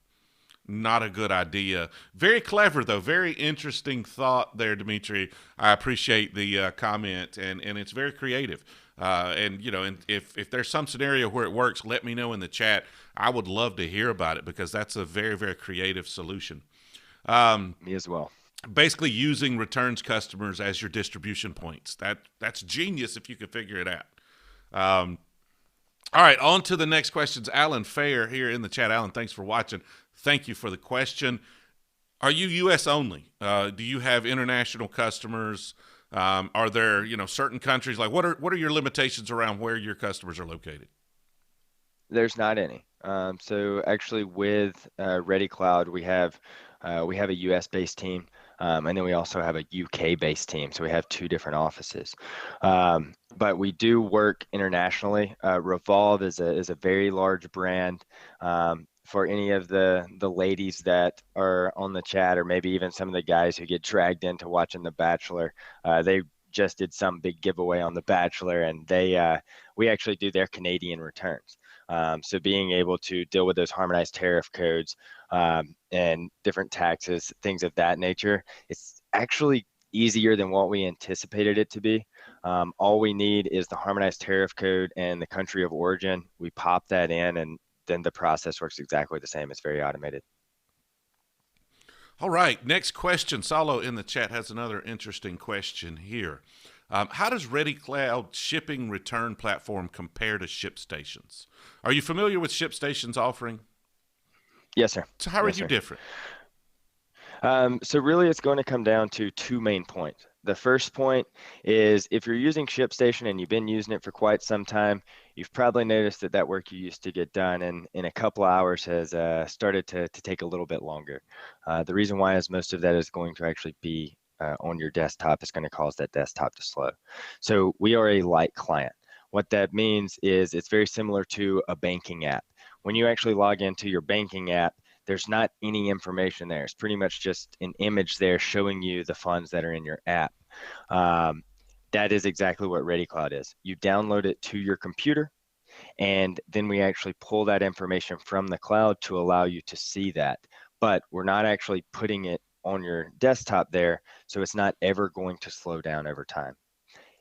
S2: not a good idea. Very clever though, very interesting thought there, Dimitri. I appreciate the comment, and it's very creative. And you know, and if there's some scenario where it works, let me know in the chat. I would love to hear about it because that's a very creative solution.
S3: Me as well.
S2: Basically, using returns customers as your distribution points. That's genius if you could figure it out. Um, all right, on to the next questions. Alan Fair here in the chat. Alan, thanks for watching. Thank you for the question. Are you U.S. only? Do you have international customers? Are there certain countries? Like what are your limitations around where your customers are located?
S3: There's not any. So actually, with ReadyCloud, we have a US based team, and then we also have a UK based team. So we have two different offices. But we do work internationally. Revolve is a very large brand. For any of the ladies that are on the chat, or maybe even some of the guys who get dragged into watching The Bachelor, they just did some big giveaway on The Bachelor, and we actually do their Canadian returns. So being able to deal with those harmonized tariff codes and different taxes, things of that nature, it's actually easier than what we anticipated it to be. All we need is the harmonized tariff code and the country of origin. We pop that in, and then the process works exactly the same. It's very automated.
S2: All right, next question. Salo in the chat has another interesting question here. How does ReadyCloud shipping return platform compare to ShipStation's? Are you familiar with ShipStation's offering?
S3: Yes, sir.
S2: So how are
S3: Yes,
S2: you
S3: sir.
S2: different?
S3: So really it's going to come down to two main points. The first point is if you're using ShipStation and you've been using it for quite some time, you've probably noticed that that work you used to get done in a couple of hours has started to take a little bit longer. The reason why is most of that is going to actually be on your desktop. It's going to cause that desktop to slow. So we are a light client. What that means is it's very similar to a banking app. When you actually log into your banking app, there's not any information there. It's pretty much just an image there showing you the funds that are in your app. That is exactly what ReadyCloud is. You download it to your computer, and then we actually pull that information from the cloud to allow you to see that. But we're not actually putting it on your desktop there, so it's not ever going to slow down over time.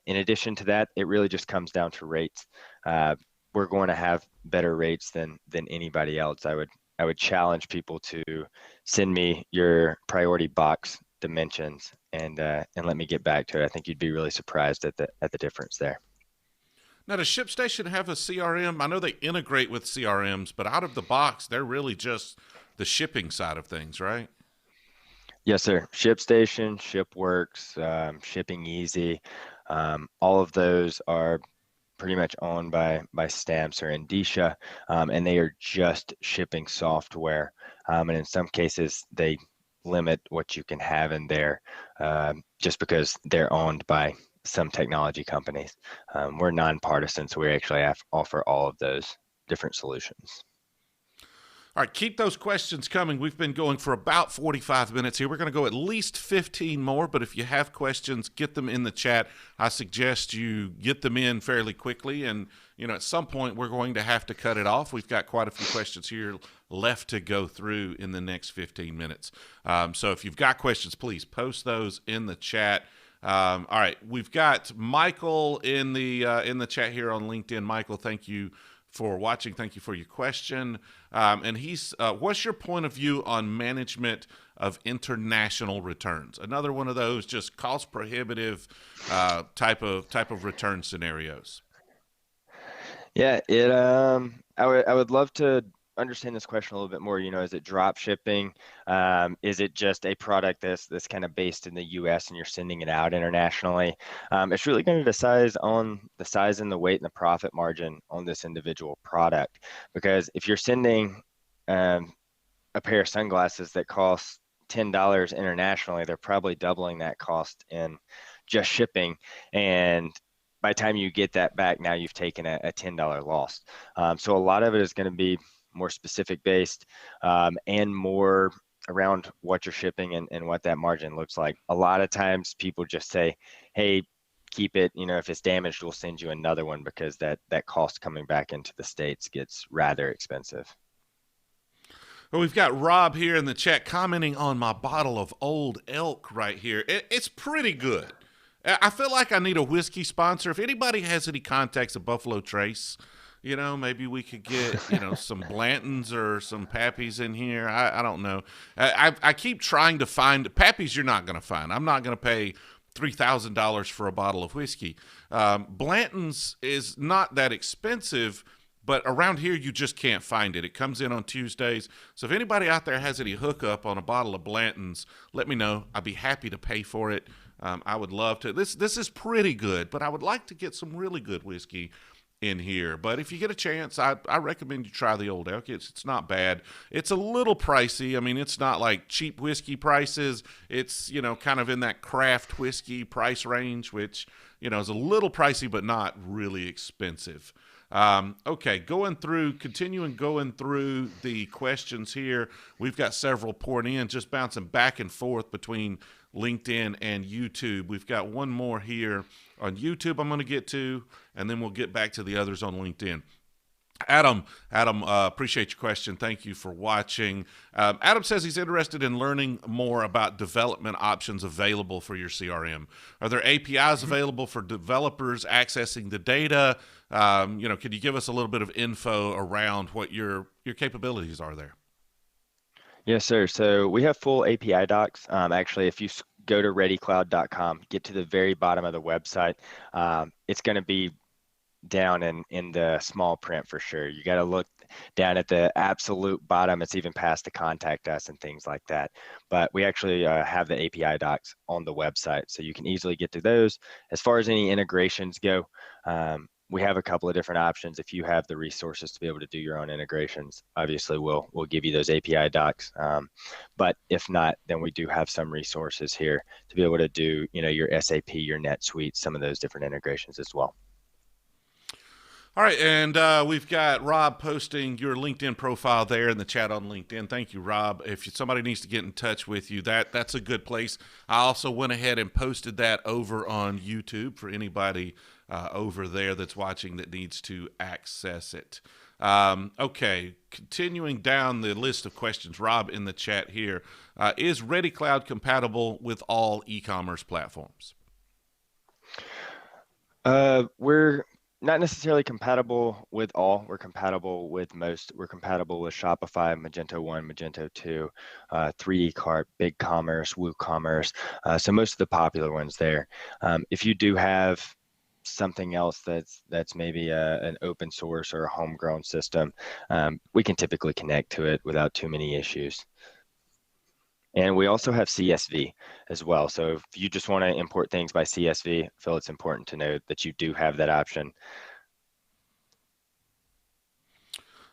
S3: In addition to that, it really just comes down to rates. We're going to have better rates than anybody else. I would challenge people to send me your priority box dimensions and let me get back to it. I think you'd be really surprised at the difference there.
S2: Now, does ShipStation have a CRM? I know they integrate with CRMs, but out of the box, they're really just the shipping side of things, right?
S3: Yes, sir. ShipStation, ShipWorks, Shipping Easy, all of those are pretty much owned by Stamps or Indicia, and they are just shipping software. And in some cases, they limit what you can have in there just because they're owned by some technology companies. We're nonpartisan, so we actually offer all of those different solutions.
S2: All right, keep those questions coming. We've been going for about 45 minutes here. We're going to go at least 15 more, but if you have questions, get them in the chat. I suggest you get them in fairly quickly, and at some point we're going to have to cut it off. We've got quite a few questions here left to go through in the next 15 minutes. So if you've got questions, please post those in the chat. All right, we've got Michael in the chat here on LinkedIn. Michael, thank you for watching. Thank you for your question. And what's your point of view on management of international returns? Another one of those just cost prohibitive type of return scenarios.
S3: Yeah, I would love to understand this question a little bit more. Is it drop shipping? Is it just a product that's kind of based in the US and you're sending it out internationally? It's really going to decide on the size and the weight and the profit margin on this individual product. Because if you're sending a pair of sunglasses that costs $10 internationally, they're probably doubling that cost in just shipping. And by the time you get that back, now you've taken a $10 loss. So a lot of it is going to be more specific based and more around what you're shipping and what that margin looks like. A lot of times people just say, hey, keep it, if it's damaged, we'll send you another one, because that cost coming back into the States gets rather expensive.
S2: Well, we've got Rob here in the chat commenting on my bottle of Old Elk right here. It's pretty good. I feel like I need a whiskey sponsor. If anybody has any contacts at Buffalo Trace, maybe we could get, some Blantons or some Pappies in here. I don't know. I keep trying to find Pappies. You're not going to find. I'm not going to pay $3,000 for a bottle of whiskey. Blantons is not that expensive, but around here you just can't find it. It comes in on Tuesdays. So if anybody out there has any hookup on a bottle of Blantons, let me know. I'd be happy to pay for it. I would love to. This is pretty good, but I would like to get some really good whiskey in here. But if you get a chance, I recommend you try the Old Elk. It's not bad. It's a little pricey. I mean, it's not like cheap whiskey prices. It's, kind of in that craft whiskey price range, which, is a little pricey, but not really expensive. Okay, continuing going through the questions here. We've got several pouring in, just bouncing back and forth between LinkedIn and YouTube. We've got one more here on YouTube I'm going to get to, and then we'll get back to the others on LinkedIn. Adam, appreciate your question. Thank you for watching. Adam says he's interested in learning more about development options available for your CRM. Are there APIs available for developers accessing the data? Could you give us a little bit of info around what your capabilities are there?
S3: Yes, sir. So we have full API docs. Actually, if you go to readycloud.com, get to the very bottom of the website, it's going to be down in the small print for sure. You got to look down at the absolute bottom. It's even past the contact us and things like that. But we actually have the API docs on the website, so you can easily get to those. As far as any integrations go, we have a couple of different options. If you have the resources to be able to do your own integrations, obviously we'll give you those API docs. But if not, then we do have some resources here to be able to do, your SAP, your NetSuite, some of those different integrations as well.
S2: All right, and we've got Rob posting your LinkedIn profile there in the chat on LinkedIn. Thank you, Rob. If somebody needs to get in touch with you, that's a good place. I also went ahead and posted that over on YouTube for anybody over there that's watching that needs to access it. Okay, continuing down the list of questions, Rob in the chat here. Is ReadyCloud compatible with all e-commerce platforms?
S3: We're not necessarily compatible with all. We're compatible with most. We're compatible with Shopify, Magento 1, Magento 2, 3dcart, BigCommerce, WooCommerce. So most of the popular ones there. If you do have something else that's maybe an open source or a homegrown system, we can typically connect to it without too many issues. And we also have CSV as well. So if you just want to import things by CSV, I feel it's important to note that you do have that option.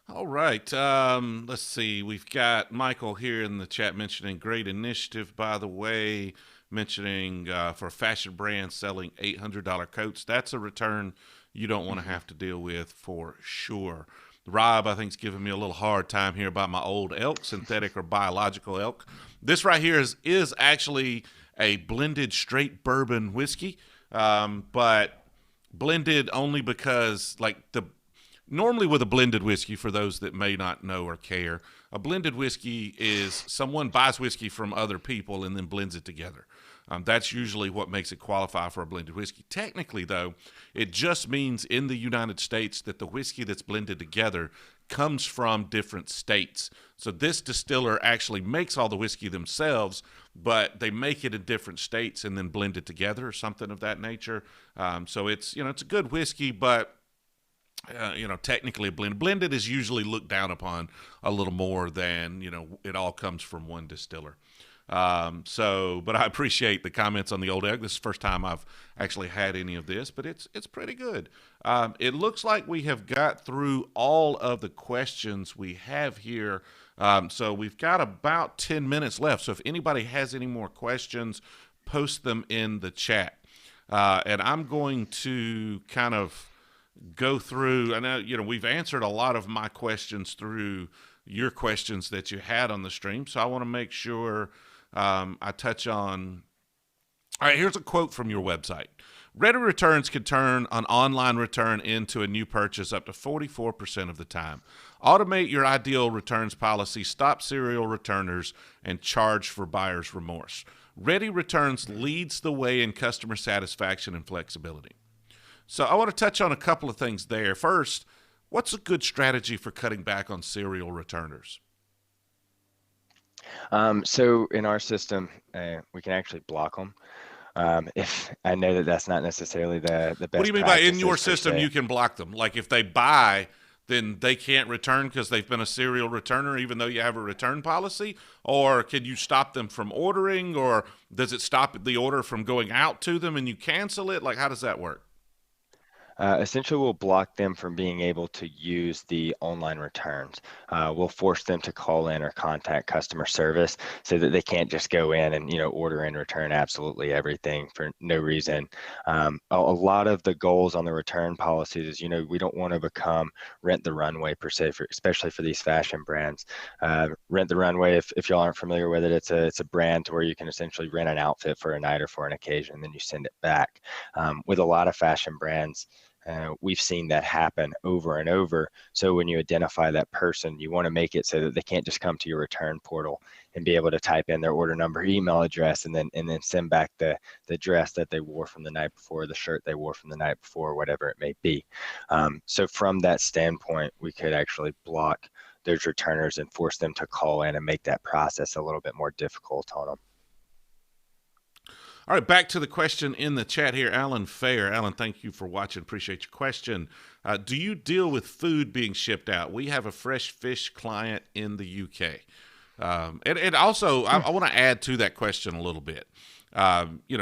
S2: All right. Let's see. We've got Michael here in the chat mentioning great initiative, by the way, mentioning for a fashion brand selling $800 coats. That's a return you don't want to have to deal with for sure. Rob, I think, is giving me a little hard time here about my old elk, synthetic or biological elk. This right here is actually a blended straight bourbon whiskey, but blended only because, like, the normally with a blended whiskey, for those that may not know or care, a blended whiskey is someone buys whiskey from other people and then blends it together. That's usually what makes it qualify for a blended whiskey. Technically, though, it just means in the United States that the whiskey that's blended together comes from different states. So this distiller actually makes all the whiskey themselves, but they make it in different states and then blend it together or something of that nature. So it's a good whiskey, but technically a blend. Blended is usually looked down upon a little more than, it all comes from one distiller. But I appreciate the comments on the old egg. This is the first time I've actually had any of this, but it's pretty good. It looks like we have got through all of the questions we have here. So we've got about 10 minutes left. So if anybody has any more questions, post them in the chat. And I'm going to kind of go through. I know, we've answered a lot of my questions through your questions that you had on the stream. So I want to make sure I touch on. All right, here's a quote from your website. Ready returns can turn an online return into a new purchase up to 44% of the time. Automate your ideal returns policy, stop serial returners, and charge for buyer's remorse. Ready Returns leads the way in customer satisfaction and flexibility. So I want to touch on a couple of things there. First, what's a good strategy for cutting back on serial returners?
S3: So in our system, we can actually block them. If I know that that's not necessarily the best.
S2: What do you mean by in your system you can block them? Like if they buy, then they can't return because they've been a serial returner, even though you have a return policy? Or can you stop them from ordering? Or does it stop the order from going out to them and you cancel it? Like, how does that work?
S3: Essentially, we'll block them from being able to use the online returns. We'll force them to call in or contact customer service so that they can't just go in and order and return absolutely everything for no reason. A lot of the goals on the return policies is we don't want to become rent the runway per se, especially for these fashion brands. Rent the runway, if y'all aren't familiar with it, it's a brand where you can essentially rent an outfit for a night or for an occasion, and then you send it back. With a lot of fashion brands, we've seen that happen over and over. So when you identify that person, you want to make it so that they can't just come to your return portal and be able to type in their order number, email address, and then send back the dress that they wore from the night before, the shirt they wore from the night before, whatever it may be. So from that standpoint, we could actually block those returners and force them to call in and make that process a little bit more difficult on them.
S2: All right, back to the question in the chat here. Alan Fair. Alan, thank you for watching. Appreciate your question. Do you deal with food being shipped out? We have a fresh fish client in the UK. And also, I want to add to that question a little bit.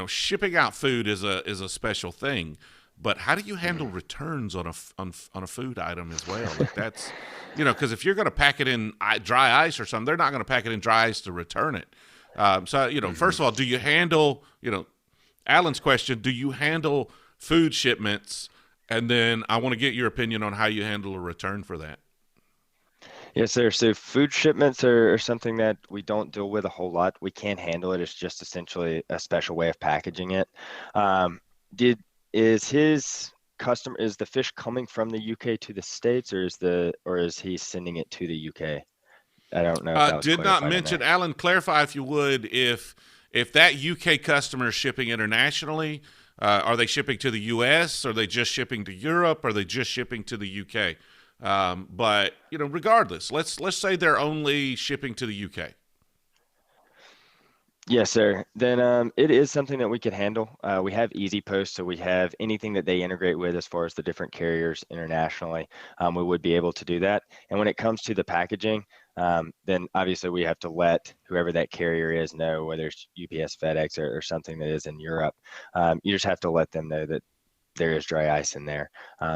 S2: Shipping out food is a special thing, but how do you handle returns on a food item as well? Like that's, because if you're going to pack it in dry ice or something, they're not going to pack it in dry ice to return it. First of all, do you handle, Alan's question, do you handle food shipments? And then I want to get your opinion on how you handle a return for that.
S3: Yes, sir. So food shipments are something that we don't deal with a whole lot. We can handle it. It's just essentially a special way of packaging it. Is the fish coming from the UK to the States, or is he sending it to the UK? I don't know. If that was
S2: did not mention, Alan, clarify if you would, if that UK customer is shipping internationally, are they shipping to the US? Are they just shipping to Europe? Are they just shipping to the UK? But regardless, let's say they're only shipping to the UK.
S3: Yes, sir. Then it is something that we could handle. We have Easy Post, so we have anything that they integrate with as far as the different carriers internationally. We would be able to do that. And when it comes to the packaging, then obviously we have to let whoever that carrier is know, whether it's UPS, FedEx, or something that is in Europe. You just have to let them know that there is dry ice in there.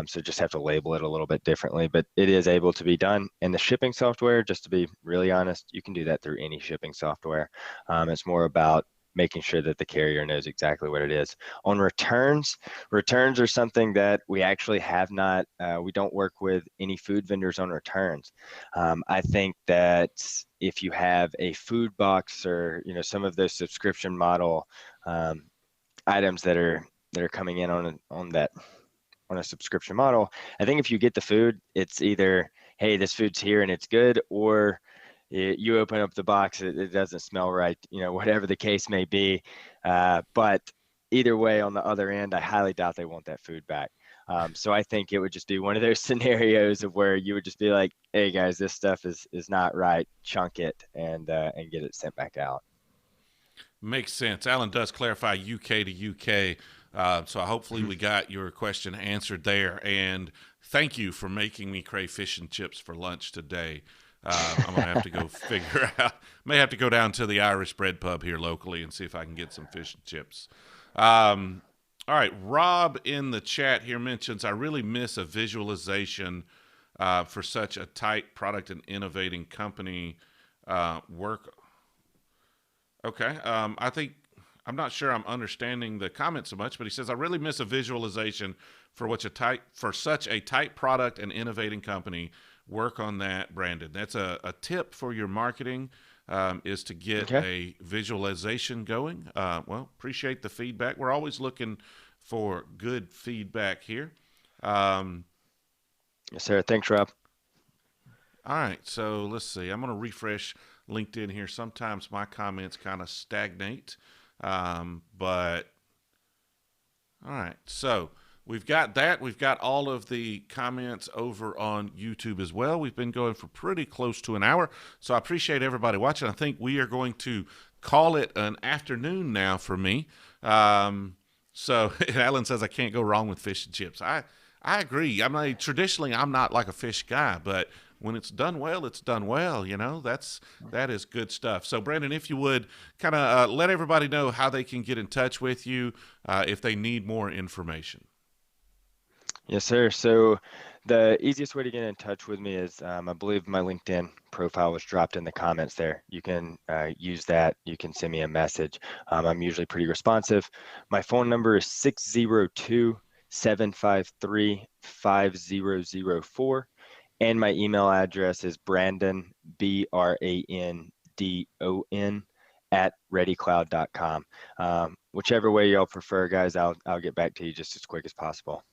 S3: So just have to label it a little bit differently, but it is able to be done. And the shipping software, just to be really honest, you can do that through any shipping software. It's more about making sure that the carrier knows exactly what it is. On returns are something that we actually have not, we don't work with any food vendors on returns. I think that if you have a food box or, some of those subscription model items that are coming in on a subscription model, I think if you get the food, it's either, hey, this food's here and it's good, or you open up the box, it doesn't smell right, whatever the case may be. But either way, on the other end, I highly doubt they want that food back. So I think it would just be one of those scenarios of where you would just be like, hey guys, this stuff is not right, chunk it and get it sent back out.
S2: Makes sense. Alan does clarify UK to UK. So hopefully we got your question answered there. And thank you for making me crave fish and chips for lunch today. I'm going to have to go figure out. May have to go down to the Irish Bread Pub here locally and see if I can get some fish and chips. All right. Rob in the chat here mentions, I really miss a visualization for such a tight product and innovating company work. Okay. I'm not sure I'm understanding the comment so much, but he says, I really miss a visualization for such a tight product and innovating company. Work on that, Brandon. That's a tip for your marketing, is to get a visualization going. Well, appreciate the feedback. We're always looking for good feedback here.
S3: Yes, sir. Thanks, Rob.
S2: All right. So let's see. I'm going to refresh LinkedIn here. Sometimes my comments kind of stagnate. But all right, so we've got that. We've got all of the comments over on YouTube as well. We've been going for pretty close to an hour, so I appreciate everybody watching. I think we are going to call it an afternoon now for me. So Alan says I can't go wrong with fish and chips. I agree. I mean, traditionally, I'm not like a fish guy, but when it's done well, it's done well. That is good stuff. So, Brandon, if you would kind of let everybody know how they can get in touch with you if they need more information.
S3: Yes, sir. So the easiest way to get in touch with me is, I believe my LinkedIn profile was dropped in the comments there. You can use that. You can send me a message. I'm usually pretty responsive. My phone number is 602-753-5004. And my email address is Brandon, BRANDON, @readycloud.com. Whichever way y'all prefer, guys, I'll get back to you just as quick as possible.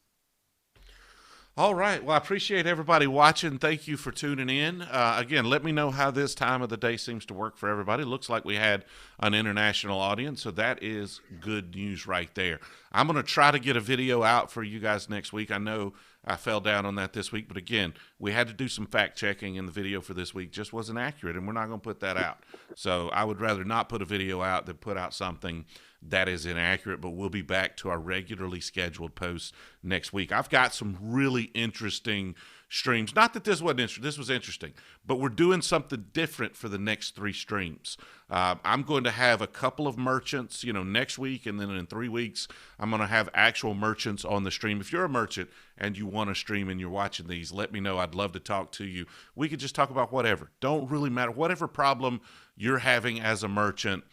S2: All right. Well, I appreciate everybody watching. Thank you for tuning in. Again, let me know how this time of the day seems to work for everybody. It looks like we had an international audience, so that is good news right there. I'm going to try to get a video out for you guys next week. I know I fell down on that this week, but again, we had to do some fact checking, and the video for this week just wasn't accurate, and we're not going to put that out. So I would rather not put a video out than put out something that is inaccurate, but we'll be back to our regularly scheduled posts next week. I've got some really interesting streams. Not that this wasn't interesting. This was interesting, but we're doing something different for the next 3 streams. I'm going to have a couple of merchants, next week, and then in 3 weeks, I'm going to have actual merchants on the stream. If you're a merchant and you want to stream and you're watching these, let me know. I'd love to talk to you. We could just talk about whatever. Don't really matter. Whatever problem you're having as a merchant,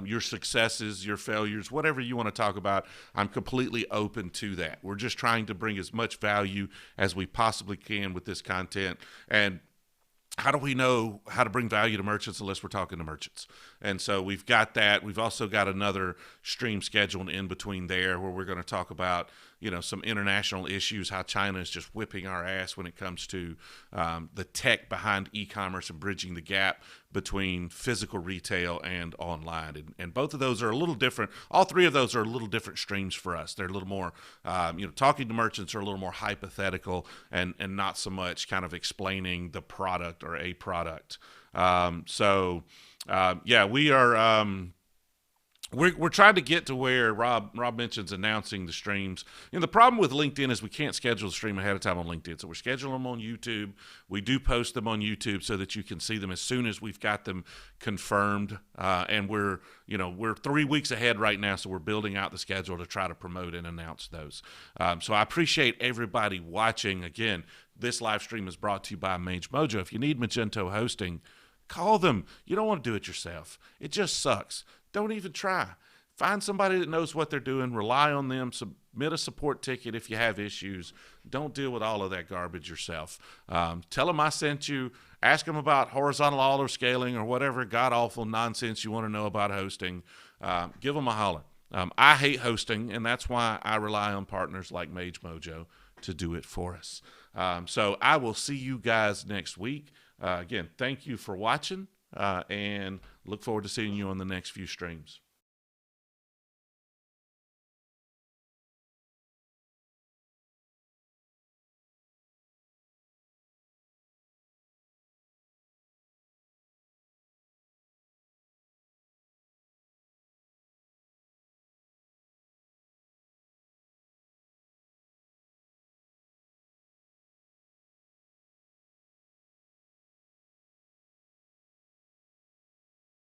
S2: your successes, your failures, whatever you want to talk about, I'm completely open to that. We're just trying to bring as much value as we possibly can with this content. And how do we know how to bring value to merchants unless we're talking to merchants? And so we've got that. We've also got another stream scheduled in between there where we're going to talk about, some international issues, how China is just whipping our ass when it comes to the tech behind e-commerce and bridging the gap between physical retail and online. And both of those are a little different. All 3 of those are a little different streams for us. They're a little more, talking to merchants are a little more hypothetical and not so much kind of explaining the product or a product. We are... we're trying to get to where Rob mentions announcing the streams. The problem with LinkedIn is we can't schedule the stream ahead of time on LinkedIn, so we're scheduling them on YouTube. We do post them on YouTube so that you can see them as soon as we've got them confirmed. And we're 3 weeks ahead right now, so we're building out the schedule to try to promote and announce those. So I appreciate everybody watching. Again, this live stream is brought to you by Mage Mojo. If you need Magento hosting, call them. You don't want to do it yourself. It just sucks. Don't even try. Find somebody that knows what they're doing. Rely on them. Submit a support ticket if you have issues. Don't deal with all of that garbage yourself. Tell them I sent you. Ask them about horizontal auto scaling or whatever god-awful nonsense you want to know about hosting. Give them a holler. I hate hosting, and that's why I rely on partners like Mage Mojo to do it for us. So I will see you guys next week. Again, thank you for watching. And look forward to seeing you on the next few streams.